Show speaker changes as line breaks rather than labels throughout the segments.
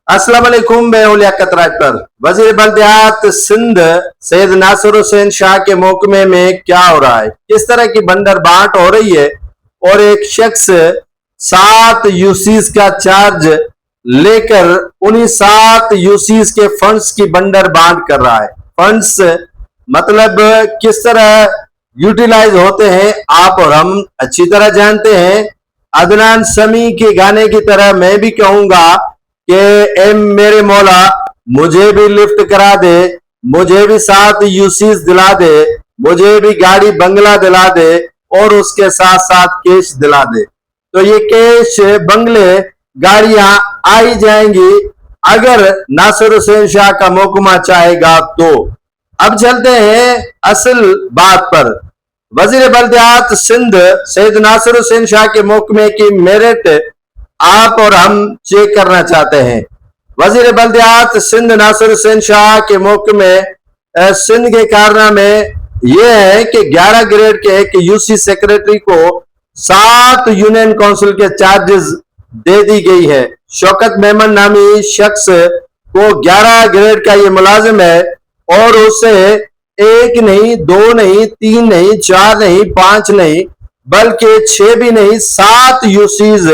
अस्सलाम वालेकुम। मैं हूं लियाकत राजपर। वजीर बल्दियात सिंध सैयद नासिर हुसैन शाह के महकमे में क्या हो रहा है, किस तरह की बंदर बांट हो रही है और एक शख्स 7 यूसीज का चार्ज लेकर उन्हीं 7 यूसीज के फंड्स की बंदर बांट कर रहा है। फंड्स मतलब किस तरह यूटिलाइज होते हैं आप और हम अच्छी तरह जानते हैं। अदनान समी के गाने की तरह मैं भी कहूंगा कि ए मेरे मौला मुझे भी लिफ्ट करा दे, मुझे भी 7 यूसीज दिला दे, मुझे भी गाड़ी बंगला दिला दे और उसके साथ साथ कैश दिला दे। तो ये कैश बंगले गाड़ियां आ ही जाएंगी अगर नासिर हुसैन शाह का महकमा चाहेगा तो। अब चलते हैं असल बात पर। वजीर बल्दियात सिंध सैयद नासिर हुसैन शाह के महकमे की मेरिट आप और हम चेक करना चाहते हैं। वजीर बल्दियात सिंध नासिर हुसैन शाह के महकमे सिंध के कारनामे यह है कि 11 ग्रेड के एक यूसी सेक्रेटरी को 7 यूनियन काउंसिल के चार्जेस दे दी गई है। शौकत मेमन नामी शख्स को 11 ग्रेड का ये मुलाजिम है और उसे 1 नहीं, 2 नहीं, 3 नहीं, 4 नहीं, 5 नहीं बल्कि 6 भी नहीं 7 यूसीज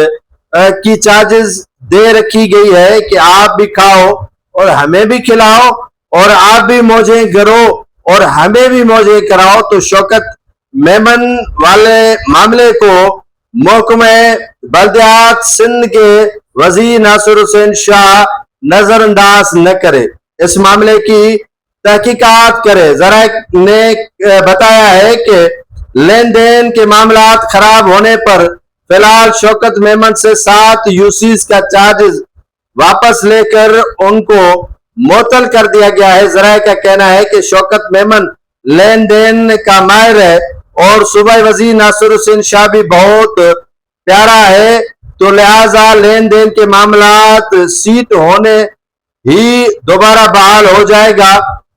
की चार्जेस दे रखी गई है कि आप भी खाओ और हमें भी खिलाओ और आप भी मौजें करो और हमें भी मौजें कराओ। तो शौकत मेमन वाले मामले को महकमे बल्दियात सिंध के वजीर नासिर हुसैन शाह नजरअंदाज न करे, इस मामले की तहकीकात करे। जरा ने बताया है कि लेन देन के मामला खराब होने पर फिलहाल शौकत मेमन से 7 यूसीज का चार्जेस वापस लेकर उनको मुअत्तल कर दिया गया है। जरा का कहना है कि शौकत मेमन लेन देन का माहिर है और सूबाई वजीर नासिर हुसैन शाह भी बहुत प्यारा है, तो लिहाजा लेन देन के मामलात सीट होने ही दोबारा बहाल हो जाएगा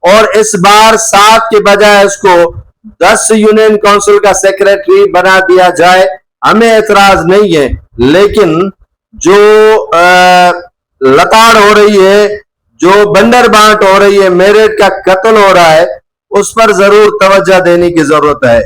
और इस बार 7 के बजाय इसको 10 यूनियन काउंसिल का सेक्रेटरी बना दिया जाए। हमें एतराज नहीं है, लेकिन जो लताड़ हो रही है, जो बंदर बांट हो रही है, मेरिट का कत्ल हो रहा है, उस पर जरूर तवज्जो देने की जरूरत है।